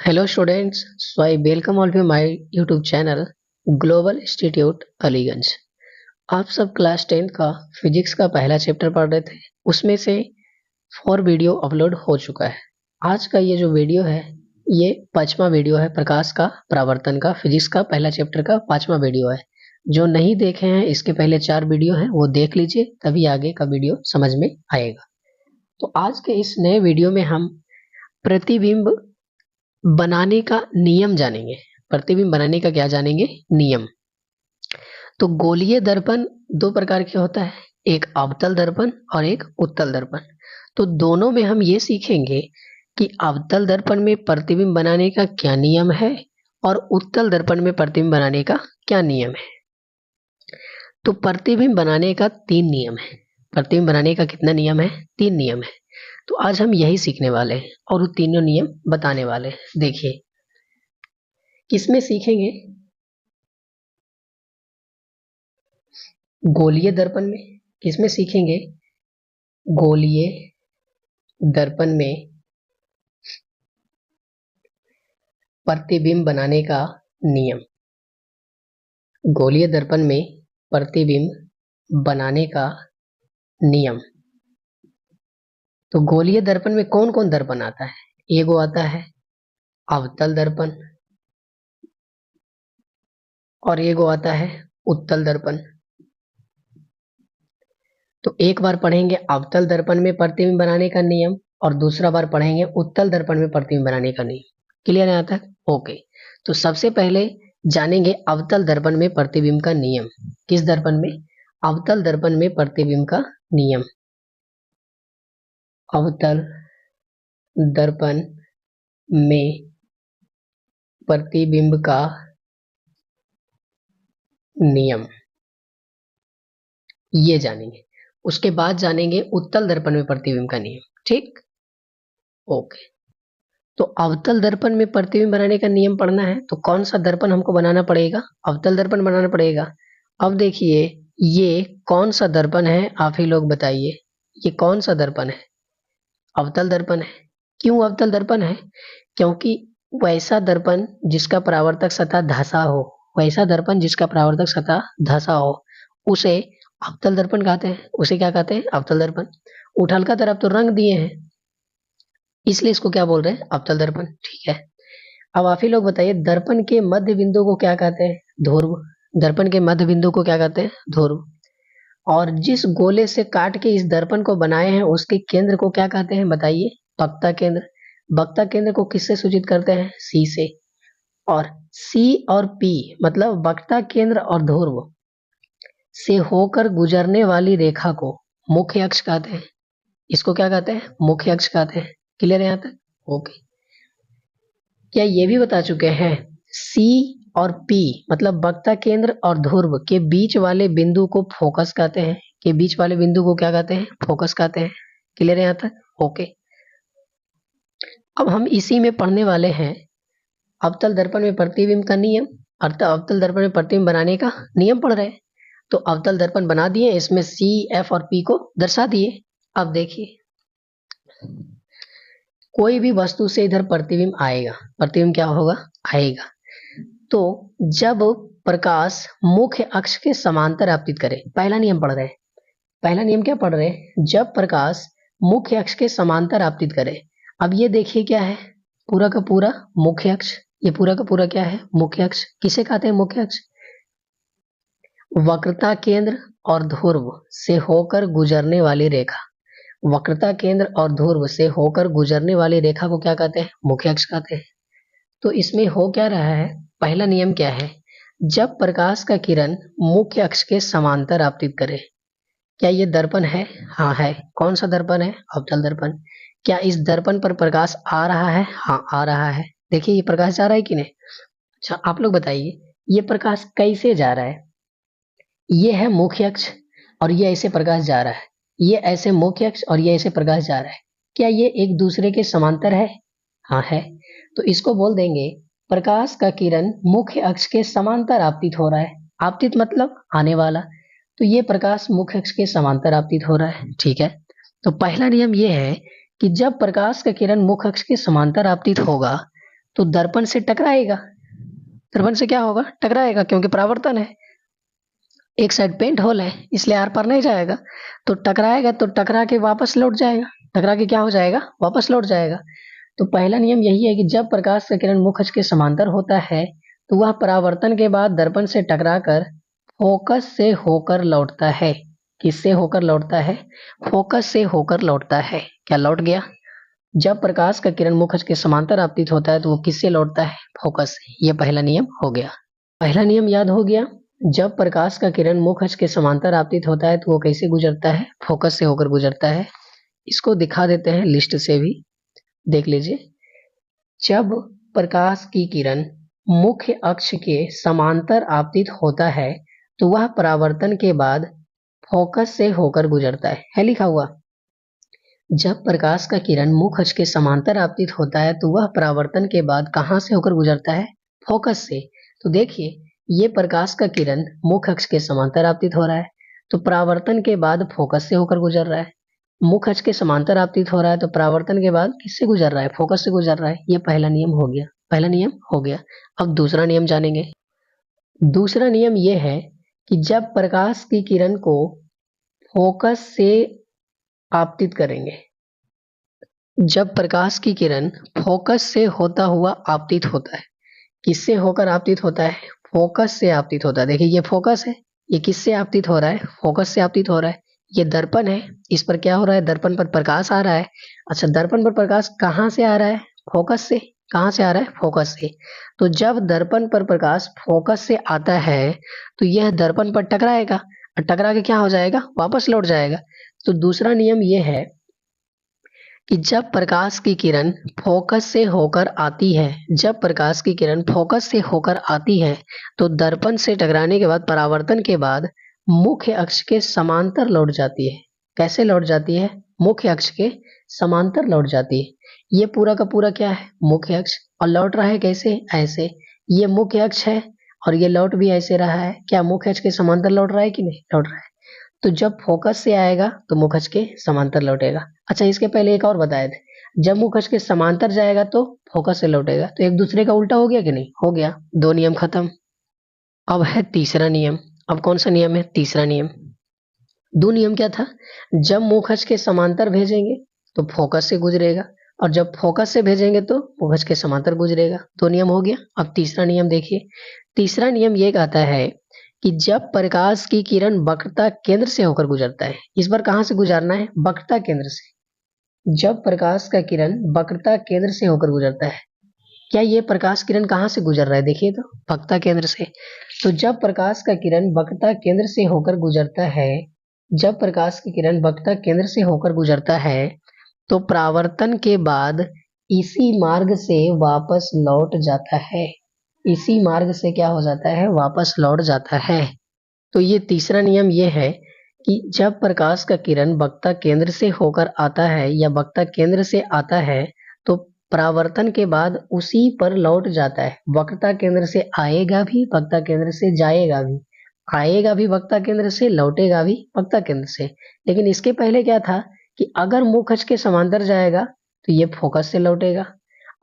Hello students, so I welcome all of you my YouTube channel global institute Aliganj. आप सब class 10 का physics का पहला चैप्टर पढ़ रहे थे, उसमें से 4 वीडियो अपलोड हो चुका है। आज का ये जो वीडियो है ये 5वां वीडियो है, प्रकाश का परावर्तन का फिजिक्स का पहला चैप्टर का 5वां वीडियो है। जो नहीं देखे हैं इसके पहले 4 वीडियो हैं वो देख लीजिए, तभी आगे का वीडियो समझ में आएगा। तो आज के इस नए वीडियो में हम प्रतिबिंब बनाने का नियम जानेंगे। प्रतिबिंब बनाने का क्या जानेंगे? नियम। तो गोलीय दर्पण दो प्रकार के होता है, एक अवतल दर्पण और एक उत्तल दर्पण। तो दोनों में हम ये सीखेंगे कि अवतल दर्पण में प्रतिबिंब बनाने का क्या नियम है और उत्तल दर्पण में प्रतिबिंब बनाने का क्या नियम है। तो प्रतिबिंब बनाने का 3 नियम है। प्रतिबिंब बनाने का कितना नियम है? 3 नियम है। तो आज हम यही सीखने वाले हैं और वो तीनों नियम बताने वाले हैं। देखिए किसमें सीखेंगे? गोलीय दर्पण में। किसमें सीखेंगे? गोलीय दर्पण में प्रतिबिंब बनाने का नियम। गोलीय दर्पण में प्रतिबिंब बनाने का नियम। तो गोलीय दर्पण में कौन कौन दर्पण आता है? एगो आता है अवतल दर्पण और एगो आता है उत्तल दर्पण। तो एक बार पढ़ेंगे अवतल दर्पण में प्रतिबिंब बनाने का नियम और दूसरा बार पढ़ेंगे उत्तल दर्पण में प्रतिबिंब बनाने का नियम। क्लियर है यहाँ तक? ओके। तो सबसे पहले जानेंगे अवतल दर्पण में प्रतिबिंब का नियम। किस दर्पण में? अवतल दर्पण में प्रतिबिंब का नियम। अवतल दर्पण में प्रतिबिंब का नियम, ये जानेंगे। उसके बाद जानेंगे उत्तल दर्पण में प्रतिबिंब का नियम। ठीक, ओके। तो अवतल दर्पण में प्रतिबिंब बनाने का नियम पढ़ना है तो कौन सा दर्पण हमको बनाना पड़ेगा? अवतल दर्पण बनाना पड़ेगा। अब देखिए ये कौन सा दर्पण है, आप ही लोग बताइए, ये कौन सा दर्पण है? अवतल दर्पण है। क्यों अवतल दर्पण है? क्योंकि वैसा दर्पण जिसका परावर्तक सतह धंसा हो, वैसा दर्पण जिसका परावर्तक सतह धंसा हो उसे अवतल दर्पण कहते हैं। उसे क्या कहते हैं? अवतल दर्पण। उठलका तरफ तो रंग दिए हैं इसलिए इसको क्या बोल रहे हैं? अवतल दर्पण। ठीक है, अब आप ही लोग बताइए दर्पण के मध्य बिंदु को क्या कहते हैं? ध्रुव। दर्पण के मध्य बिंदु को क्या कहते हैं? ध्रुव। और जिस गोले से काट के इस दर्पण को बनाए हैं उसके केंद्र को क्या कहते हैं? बताइए। वक्ता केंद्र। वक्ता केंद्र को किससे सूचित करते हैं? सी से। और सी और पी मतलब वक्ता केंद्र और ध्रुव से होकर गुजरने वाली रेखा को मुख्य अक्ष कहते हैं। इसको क्या कहते हैं? मुख्य अक्ष कहते हैं। क्लियर है यहाँ तक? ओके। क्या ये भी बता चुके हैं सी और पी मतलब वक्ता केंद्र और ध्रुव के बीच वाले बिंदु को फोकस कहते हैं। के बीच वाले बिंदु को क्या कहते हैं? फोकस कहते हैं। क्लियर है यहाँ तक? ओके। अब हम इसी में पढ़ने वाले हैं अवतल दर्पण में प्रतिबिंब का नियम, अर्थात अवतल दर्पण में प्रतिबिंब बनाने का नियम पढ़ रहे हैं। तो अवतल दर्पण बना दिए, इसमें सी एफ और पी को दर्शा दिए। अब देखिए कोई भी वस्तु से इधर प्रतिबिंब आएगा, प्रतिबिंब क्या होगा? आएगा। तो जब प्रकाश मुख्य अक्ष के समांतर आपतित करे, पहला नियम पढ़ रहे हैं। पहला नियम क्या पढ़ रहे हैं? जब प्रकाश मुख्य अक्ष के समांतर आपतित करे। अब ये देखिए क्या है? पूरा का पूरा मुख्य अक्ष। ये पूरा का पूरा क्या है? मुख्य अक्ष। किसे कहते हैं मुख्य अक्ष? वक्रता केंद्र और ध्रुव से होकर गुजरने वाली रेखा। वक्रता केंद्र और ध्रुव से होकर गुजरने वाली रेखा को क्या कहते हैं? मुख्य अक्ष कहते हैं। तो इसमें हो क्या रहा है? पहला नियम क्या है? जब प्रकाश का किरण मुख्य अक्ष के समांतर आपतित करे। क्या ये दर्पण है? हाँ है। कौन सा दर्पण है? अवतल दर्पण। क्या इस दर्पण पर प्रकाश आ रहा है? हाँ आ रहा है। देखिए ये प्रकाश जा रहा है कि नहीं? अच्छा आप लोग बताइए ये प्रकाश कैसे जा रहा है? ये है मुख्य अक्ष और ये ऐसे प्रकाश जा रहा है। ये ऐसे मुख्य अक्ष और ये ऐसे प्रकाश जा रहा है। क्या ये एक दूसरे के समांतर है? हाँ है। तो इसको बोल देंगे प्रकाश का किरण मुख्य अक्ष के समांतर आपतित हो रहा है। आपतित मतलब आने वाला। तो ये प्रकाश मुख्य अक्ष के समांतर आपतित हो रहा है। ठीक है, तो पहला नियम ये है कि जब प्रकाश का किरण मुख्य अक्ष के समांतर आपतित होगा तो दर्पण से टकराएगा, दर्पण से क्या होगा, टकराएगा, क्योंकि परावर्तन है, एक साइड पेंट होल है इसलिए आर पार नहीं जाएगा, तो टकराएगा, तो टकरा के वापस लौट जाएगा, टकरा के क्या हो जाएगा, वापस लौट जाएगा। तो पहला नियम यही है कि जब प्रकाश का किरण मुख्य अक्ष के समांतर होता है तो वह परावर्तन के बाद दर्पण से टकराकर फोकस से होकर लौटता है। किससे होकर लौटता है, फोकस से होकर लौटता है। क्या लौट गया, जब प्रकाश का किरण मुख्य अक्ष के समांतर आपतित होता है तो वो किससे लौटता है, फोकस से। ये पहला नियम हो गया। पहला नियम याद हो गया, जब प्रकाश का किरण मुख्य अक्ष के समांतर आपतित होता है तो वो कैसे गुजरता है, फोकस से होकर गुजरता है। इसको दिखा देते हैं लिस्ट से भी, देख लीजिए। जब प्रकाश की किरण मुख्य अक्ष के समांतर आपतित होता है तो वह परावर्तन के बाद फोकस से होकर गुजरता है लिखा हुआ। जब प्रकाश का किरण मुख्य अक्ष के समांतर आपतित होता है तो वह परावर्तन के बाद कहां से होकर गुजरता है, फोकस से। तो देखिए, ये प्रकाश का किरण मुख्य अक्ष के समांतर आपतित हो रहा है, तो परावर्तन के बाद फोकस से होकर गुजर रहा है। मुख्य अक्ष के समांतर आपतित हो रहा है तो परावर्तन के बाद किससे गुजर रहा है, फोकस से गुजर रहा है। ये पहला नियम हो गया, पहला नियम हो गया। अब दूसरा नियम जानेंगे। दूसरा नियम यह है कि जब प्रकाश की किरण को फोकस से आपतित करेंगे, जब प्रकाश की किरण फोकस से होता हुआ आपतित होता है, किससे होकर आपतित होता है, फोकस से आपतित होता है। देखिए ये फोकस है, ये किससे आपतित हो रहा है, फोकस से आपतित हो रहा है। ये दर्पण है, इस पर क्या हो रहा है, दर्पण पर प्रकाश आ रहा है। अच्छा, दर्पण पर प्रकाश कहाँ से आ रहा है, फोकस से। कहाँ से आ रहा है, फोकस से। तो जब दर्पण पर प्रकाश फोकस से आता है तो यह दर्पण पर टकराएगा, और टकरा के क्या हो जाएगा, वापस लौट जाएगा। तो दूसरा नियम यह है कि जब प्रकाश की किरण फोकस से होकर आती है, जब प्रकाश की किरण फोकस से होकर आती है तो दर्पण से टकराने के बाद, परावर्तन के बाद मुख्य अक्ष के समांतर लौट जाती है। कैसे लौट जाती है, मुख्य अक्ष के समांतर लौट जाती है। ये पूरा का पूरा क्या है, मुख्य अक्ष, और लौट रहा है कैसे, ऐसे। ये मुख्य अक्ष है और ये लौट भी ऐसे रहा है। क्या मुख्य अक्ष के समांतर लौट रहा है कि नहीं, लौट रहा है। तो जब फोकस से आएगा तो मुख्य अक्ष के समांतर लौटेगा। अच्छा, इसके पहले एक और बताए थे, जब मुख्य अक्ष के समांतर जाएगा तो फोकस से लौटेगा। तो एक दूसरे का उल्टा हो गया कि नहीं, हो गया। दो नियम खत्म। अब है तीसरा नियम। अब कौन सा नियम है, तीसरा नियम। दो नियम क्या था, जब मुख्य अक्ष के समांतर भेजेंगे तो फोकस से गुजरेगा, और जब फोकस से भेजेंगे तो मुख्य अक्ष के समांतर गुजरेगा। दो नियम हो गया। अब तीसरा नियम देखिए। तीसरा नियम ये कहता है कि जब प्रकाश की किरण वक्रता केंद्र से होकर गुजरता है, इस बार कहां से गुजरना है, वक्रता केंद्र से। जब प्रकाश का किरण वक्रता केंद्र से होकर गुजरता है, क्या ये प्रकाश किरण कहां से गुजर रहा है, देखिए तो, वक्रता केंद्र से। तो जब प्रकाश का किरण वक्रता केंद्र से होकर गुजरता है, जब प्रकाश की किरण वक्रता केंद्र से होकर गुजरता है तो परावर्तन के बाद इसी मार्ग से वापस लौट जाता है। इसी मार्ग से क्या हो जाता है, वापस लौट जाता है। तो ये तीसरा नियम ये है कि जब प्रकाश का किरण वक्रता केंद्र से होकर आता है या वक्रता केंद्र से आता है तो परावर्तन के बाद उसी पर लौट जाता है। वक्रता केंद्र से आएगा भी, वक्रता केंद्र से जाएगा भी। आएगा भी वक्रता केंद्र से, लौटेगा भी वक्रता केंद्र से। लेकिन इसके पहले क्या था कि अगर मुख्य अक्ष के समांतर जाएगा तो ये फोकस से लौटेगा,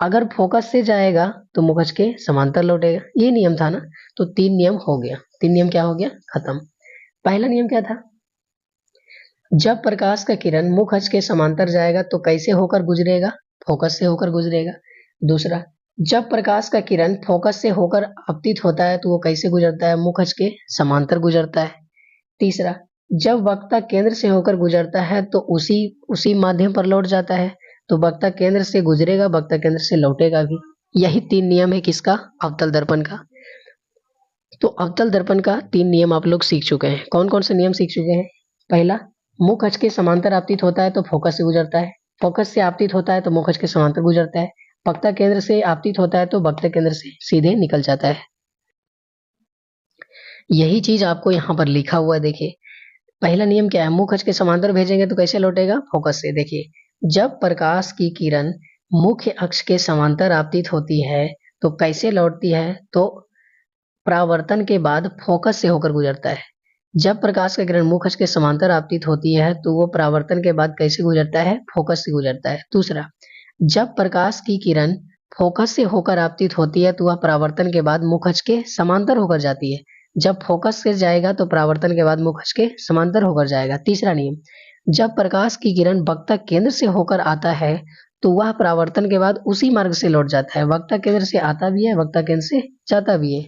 अगर फोकस से जाएगा तो मुख्य अक्ष के समांतर लौटेगा। ये नियम था ना। तो तीन नियम हो गया, तीन नियम क्या हो गया, खत्म। पहला नियम क्या था, जब प्रकाश का किरण मुख्य अक्ष के समांतर जाएगा तो कैसे होकर गुजरेगा, फोकस से होकर गुजरेगा। दूसरा, जब प्रकाश का किरण फोकस से होकर आपतित होता है तो वो कैसे गुजरता है, मुख्य अक्ष के समांतर गुजरता है। तीसरा, जब वक्रता केंद्र से होकर गुजरता है तो उसी उसी माध्यम पर लौट जाता है। तो वक्रता केंद्र से गुजरेगा, वक्रता केंद्र से लौटेगा भी। यही तीन नियम है किसका, अवतल दर्पण का। तो अवतल दर्पण का तीन नियम आप लोग सीख चुके हैं। कौन कौन से नियम सीख चुके हैं, पहला, मुख्य अक्ष के समांतर आपतित होता है तो फोकस से गुजरता है। फोकस से आपतित होता है तो मुख्य अक्ष के समांतर गुजरता है। वक्रता केंद्र से आपतित होता है तो वक्रता केंद्र से सीधे निकल जाता है। यही चीज आपको यहाँ पर लिखा हुआ है, देखिए। पहला नियम क्या है, मुख्य अक्ष के समांतर भेजेंगे तो कैसे लौटेगा, फोकस से। देखिए, जब प्रकाश की किरण मुख्य अक्ष के समांतर आपतित होती है तो कैसे लौटती है, तो परावर्तन के बाद फोकस से होकर गुजरता है। जब प्रकाश का किरण मुख्य अक्ष के समांतर आपतित होती है तो वो परावर्तन के बाद कैसे गुजरता है, फोकस से गुजरता है। दूसरा, जब प्रकाश की किरण फोकस से होकर आपतित होती है तो वह परावर्तन के बाद मुख अक्ष के समांतर होकर जाती है। जब फोकस से जाएगा तो परावर्तन के बाद मुख अक्ष के समांतर होकर जाएगा। तीसरा नियम, जब प्रकाश की किरण वक्ता केंद्र से होकर आता है तो वह परावर्तन के बाद उसी मार्ग से लौट जाता है। वक्ता केंद्र से आता भी है, वक्ता केंद्र से जाता भी है।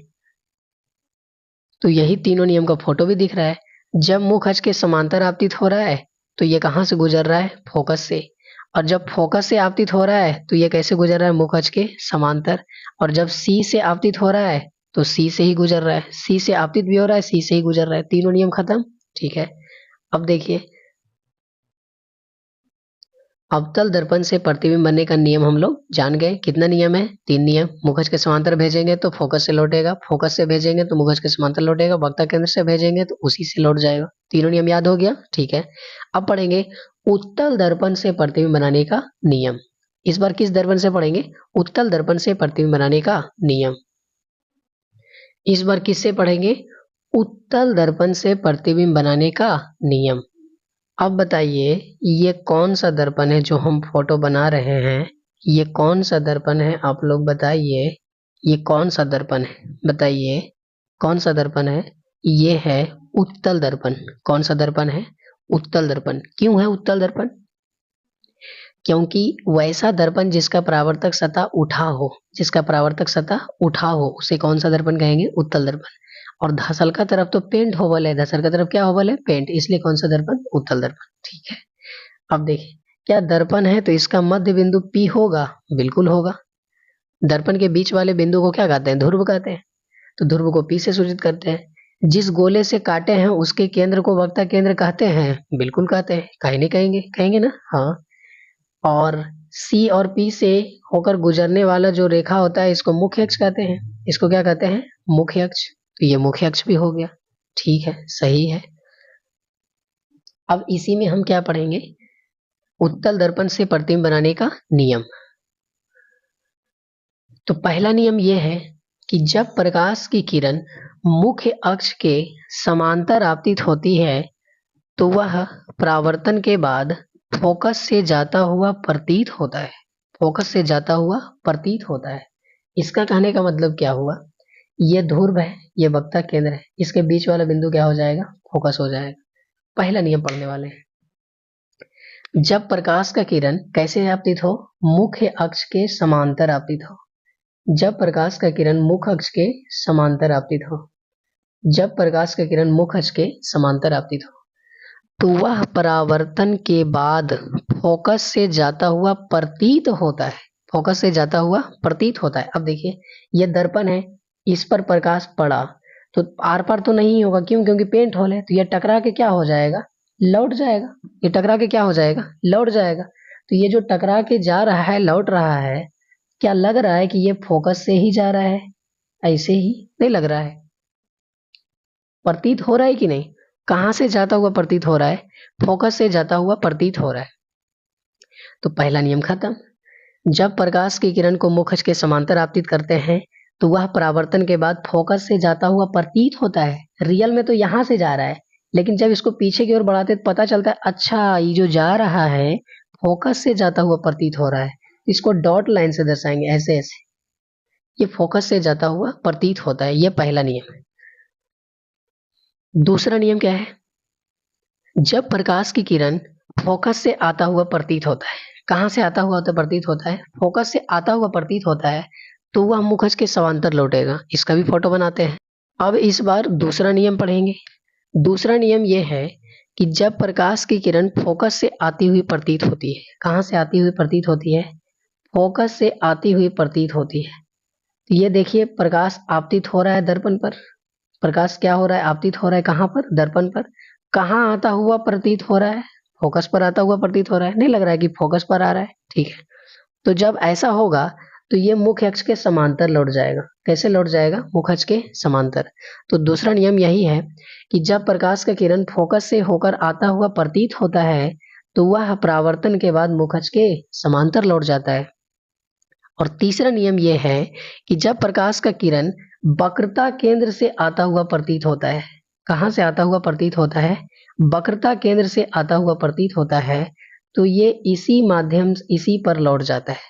तो यही तीनों नियम का फोटो भी दिख रहा है। जब मुख अक्ष के समांतर आपतित हो रहा है तो ये कहां से गुजर रहा है? फोकस से। और जब फोकस से आपतित हो रहा है तो ये कैसे गुजर रहा है? मुख अक्ष के समांतर। और जब सी से आपतित हो रहा है तो सी से ही गुजर रहा है। सी से आपतित भी हो रहा है, सी से ही गुजर रहा है। तीनों नियम खत्म। ठीक है, अब देखिए, अवतल दर्पण से प्रतिबिंब बनने का नियम हम लोग जान गए। कितना नियम है? 3 नियम। मुख अक्ष के समांतर भेजेंगे तो फोकस से लौटेगा, फोकस से भेजेंगे तो मुख अक्ष के समांतर लौटेगा, वक्ता केंद्र से भेजेंगे तो उसी से लौट जाएगा। तीनों नियम याद हो गया? ठीक है, अब पढ़ेंगे उत्तल दर्पण से प्रतिबिंब बनाने का नियम। इस बार किस दर्पण से पढ़ेंगे? उत्तल दर्पण से प्रतिबिंब बनाने का नियम। इस बार किससे पढ़ेंगे? उत्तल दर्पण से प्रतिबिंब बनाने का नियम। अब बताइए, ये कौन सा दर्पण है जो हम फोटो बना रहे हैं? ये कौन सा दर्पण है? आप लोग बताइए, ये कौन सा दर्पण है? बताइए, कौन सा दर्पण है? ये है उत्तल दर्पण। कौन सा दर्पण है? उत्तल दर्पण। क्यों है उत्तल दर्पण? क्योंकि वैसा दर्पण जिसका परावर्तक सतह उठा हो, जिसका परावर्तक सतह उठा हो, उसे कौन सा दर्पण कहेंगे? उत्तल दर्पण। और धसल का तरफ तो पेंट होवल है, धसल का तरफ क्या होवल है? पेंट, इसलिए कौन सा दर्पण? उत्तल दर्पण। ठीक है, अब देखिए, क्या दर्पण है तो इसका मध्य बिंदु P होगा? बिल्कुल होगा। दर्पण के बीच वाले बिंदु को क्या कहते हैं? ध्रुव कहते हैं। तो ध्रुव को P से सूचित करते हैं। जिस गोले से काटे हैं उसके केंद्र को वक्ता केंद्र कहते हैं? बिल्कुल कहते हैं। कहीं नहीं कहेंगे? कहेंगे ना? हाँ। और C और P से होकर गुजरने वाला जो रेखा होता है इसको मुख्य अक्ष कहते हैं। इसको क्या कहते हैं? मुख्य अक्ष। तो ये मुख्य अक्ष भी हो गया। ठीक है, सही है। अब इसी में हम क्या पढ़ेंगे? उत्तल दर्पण से प्रतिबिंब बनाने का नियम। तो पहला नियम यह है कि जब प्रकाश की किरण मुख्य अक्ष के समांतर आपतित होती है तो वह परावर्तन के बाद फोकस से जाता हुआ प्रतीत होता है। फोकस से जाता हुआ प्रतीत होता है। इसका कहने का मतलब क्या हुआ? ये ध्रुव है, ये वक्ता केंद्र है, इसके बीच वाला बिंदु क्या हो जाएगा? फोकस हो जाएगा। पहला नियम पढ़ने वाले हैं। जब प्रकाश का किरण कैसे आपतित हो? मुख्य अक्ष के समांतर आपतित हो। जब प्रकाश का किरण मुख्य अक्ष के समांतर आपतित हो, जब प्रकाश का किरण मुख्य अक्ष के समांतर आपतित हो तो वह परावर्तन के बाद फोकस से जाता हुआ प्रतीत होता है। फोकस से जाता हुआ प्रतीत होता है। अब देखिए, यह दर्पण है, इस पर प्रकाश पड़ा तो आर पार तो नहीं होगा। क्यों? क्योंकि पेंट होल है। तो यह टकरा के क्या हो जाएगा? लौट जाएगा। ये टकरा के क्या हो जाएगा? लौट जाएगा। तो ये जो टकरा के जा रहा है, लौट रहा है, क्या लग रहा है कि ये फोकस से ही जा रहा है? ऐसे ही नहीं लग रहा है। प्रतीत हो रहा है कि नहीं? कहां से जाता हुआ प्रतीत हो रहा है? फोकस से जाता हुआ प्रतीत हो रहा है। तो पहला नियम खत्म। जब प्रकाश की किरण को मुख्य अक्ष के समांतर आपतित करते हैं तो वह परावर्तन के बाद फोकस से जाता हुआ प्रतीत होता है। रियल में तो यहां से जा रहा है, लेकिन जब इसको पीछे की ओर बढ़ाते तो पता चलता है अच्छा ये जो जा रहा है फोकस से जाता हुआ प्रतीत हो रहा है। इसको डॉट लाइन से दर्शाएंगे, ऐसे ऐसे। ये फोकस से जाता हुआ प्रतीत होता है। ये पहला नियम है। दूसरा नियम क्या है? जब प्रकाश की किरण फोकस से आता हुआ प्रतीत होता है, कहां से आता हुआ प्रतीत होता है? फोकस से आता हुआ प्रतीत होता है तो वह मुख अक्ष के समांतर लौटेगा। इसका भी फोटो बनाते हैं। अब इस बार दूसरा नियम पढ़ेंगे। दूसरा नियम यह है कि जब प्रकाश की किरण फोकस से आती हुई प्रतीत होती है, कहां से आती हुई प्रतीत होती है? फोकस से आती हुई प्रतीत होती है। तो ये देखिए, प्रकाश आपतित हो रहा है दर्पण पर। प्रकाश क्या हो रहा है? आपतित हो रहा है। कहां पर? दर्पण पर। कहां आता हुआ प्रतीत हो रहा है? फोकस पर आता हुआ प्रतीत हो रहा है। नहीं लग रहा है कि फोकस पर आ रहा है? ठीक है, तो जब ऐसा होगा तो ये मुख्य अक्ष के समांतर लौट जाएगा। कैसे लौट जाएगा? मुख्य अक्ष के समांतर। तो दूसरा नियम यही है कि जब प्रकाश का किरण फोकस से होकर आता हुआ प्रतीत होता है तो वह परावर्तन के बाद मुख्य अक्ष के समांतर लौट जाता है। और तीसरा नियम यह है कि जब प्रकाश का किरण वक्रता केंद्र से आता हुआ प्रतीत होता है, कहां से आता हुआ प्रतीत होता है? वक्रता केंद्र से आता हुआ प्रतीत होता है तो ये इसी माध्यम, इसी पर लौट जाता है।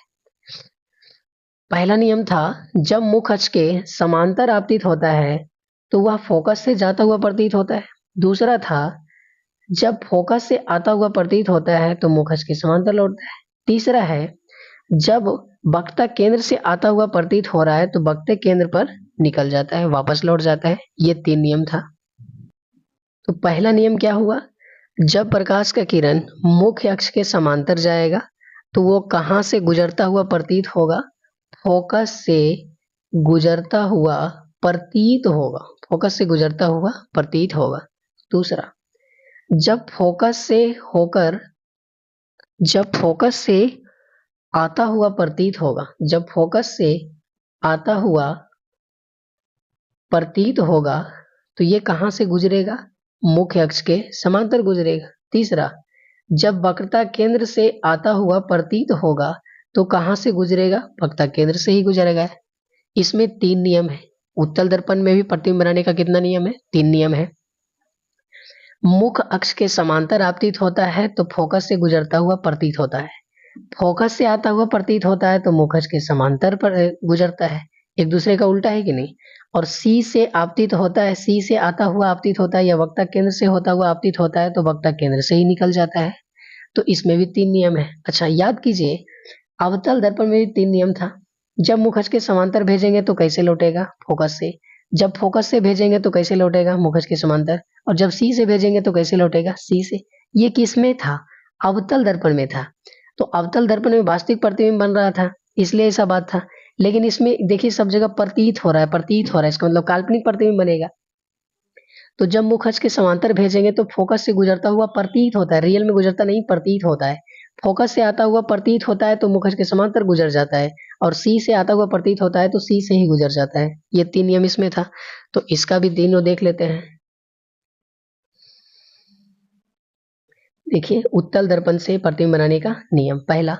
पहला नियम था जब मुख अक्ष के समांतर आपतित होता है तो वह फोकस से जाता हुआ प्रतीत होता है। दूसरा था जब फोकस से आता हुआ प्रतीत होता है तो मुख अक्ष के समांतर लौटता है। तीसरा है जब वक्ता केंद्र से आता हुआ प्रतीत हो रहा है तो वक्ता केंद्र पर निकल जाता है, वापस लौट जाता है। ये 3 नियम था। तो पहला नियम क्या हुआ, जब प्रकाश का किरण मुख्य अक्ष के समांतर जाएगा तो वो कहां से गुजरता हुआ प्रतीत होगा, फोकस से गुजरता हुआ प्रतीत होगा, फोकस से गुजरता हुआ प्रतीत होगा। दूसरा, जब फोकस से आता हुआ प्रतीत होगा, जब फोकस से आता हुआ प्रतीत होगा तो ये कहां से गुजरेगा, मुख्य अक्ष के समांतर गुजरेगा। तीसरा, जब वक्रता केंद्र से आता हुआ प्रतीत होगा तो कहां से गुजरेगा, वक्रता केंद्र से ही गुजरेगा। इसमें 3 नियम है। उत्तल दर्पण में भी प्रतिबिंब बनाने का कितना नियम है, 3 नियम है। मुख अक्ष के समांतर आपतित होता है तो फोकस से गुजरता हुआ प्रतीत होता है। फोकस से आता हुआ प्रतीत होता है तो मुख अक्ष के समांतर पर गुजरता है। एक दूसरे का उल्टा है कि नहीं। और सी से आपतित होता है, सी से आता हुआ आपतित होता है या वक्ता केंद्र से होता हुआ आपतित होता है तो वक्ता केंद्र से ही निकल जाता है। तो इसमें भी 3 नियम है। अच्छा याद कीजिए, अवतल दर्पण में भी 3 नियम था। जब मुख अक्ष के समांतर भेजेंगे तो कैसे लौटेगा, फोकस से। जब फोकस से भेजेंगे तो कैसे लौटेगा, मुख अक्ष के समांतर। और जब सी से भेजेंगे तो कैसे लौटेगा, सी से। ये किस में था, अवतल दर्पण में था। तो अवतल दर्पण में वास्तविक प्रतिबिंब बन रहा था, इसलिए ऐसा बात था। लेकिन इसमें देखिए सब जगह प्रतीत हो रहा है, प्रतीत हो रहा है, इसका मतलब काल्पनिक प्रतिबिंब बनेगा। तो जब मुख अक्ष के समांतर भेजेंगे तो फोकस से गुजरता हुआ प्रतीत होता है, रियल में गुजरता नहीं, प्रतीत होता है। फोकस से आता हुआ प्रतीत होता है तो मुख अक्ष के समांतर गुजर जाता है। और सी से आता हुआ प्रतीत होता है तो सी से ही गुजर जाता है। ये 3 नियम इसमें था। तो इसका भी तीनों देख लेते हैं। देखिए उत्तल दर्पण से प्रतिबिंब बनाने का नियम। पहला,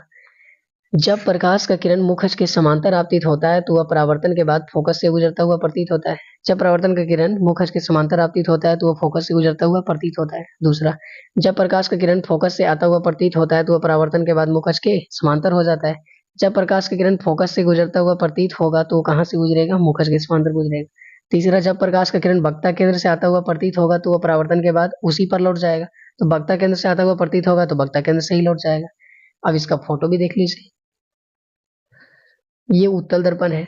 जब प्रकाश का किरण मुख अक्ष के समांतर आपतित होता है तो वह परावर्तन के बाद फोकस से गुजरता हुआ प्रतीत होता है। जब परावर्तन का किरण मुख अक्ष के समांतर आपतित होता है तो वह फोकस से गुजरता हुआ प्रतीत होता है। दूसरा, जब प्रकाश का किरण फोकस से आता हुआ प्रतीत होता है तो वह परावर्तन के बाद मुख अक्ष के समांतर हो जाता है। जब प्रकाश का किरण फोकस से गुजरता हुआ प्रतीत होगा तो कहां से गुजरेगा, मुख अक्ष के समांतर गुजरेगा। तीसरा, जब प्रकाश का किरण वक्ता केंद्र से आता हुआ प्रतीत होगा तो वह परावर्तन के बाद उसी पर लौट जाएगा। तो वक्ता केंद्र से आता हुआ प्रतीत होगा तो वक्ता केंद्र से ही लौट जाएगा। अब इसका फोटो भी देख लीजिए। ये उत्तल दर्पण है।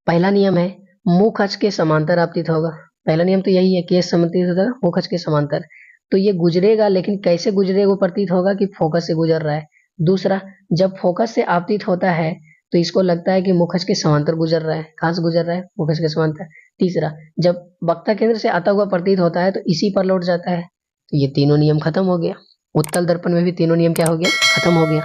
पहला नियम है मुख अक्ष के समांतर आपतित होगा। पहला नियम तो यही है कि समांतर होगा, मुख अक्ष के समांतर। तो ये गुजरेगा, लेकिन कैसे गुजरेगा वो प्रतीत होगा कि फोकस से गुजर रहा है। दूसरा, जब फोकस से आपतित होता है तो इसको लगता है कि मुख अक्ष के समांतर गुजर रहा है। कहां से गुजर रहा है, मुख अक्ष के समांतर। तीसरा, जब वक्ता केंद्र से आता हुआ प्रतीत होता है तो इसी पर लौट जाता है। तो ये तीनों नियम खत्म हो गया। उत्तल दर्पण में भी तीनों नियम क्या हो गया, खत्म हो गया।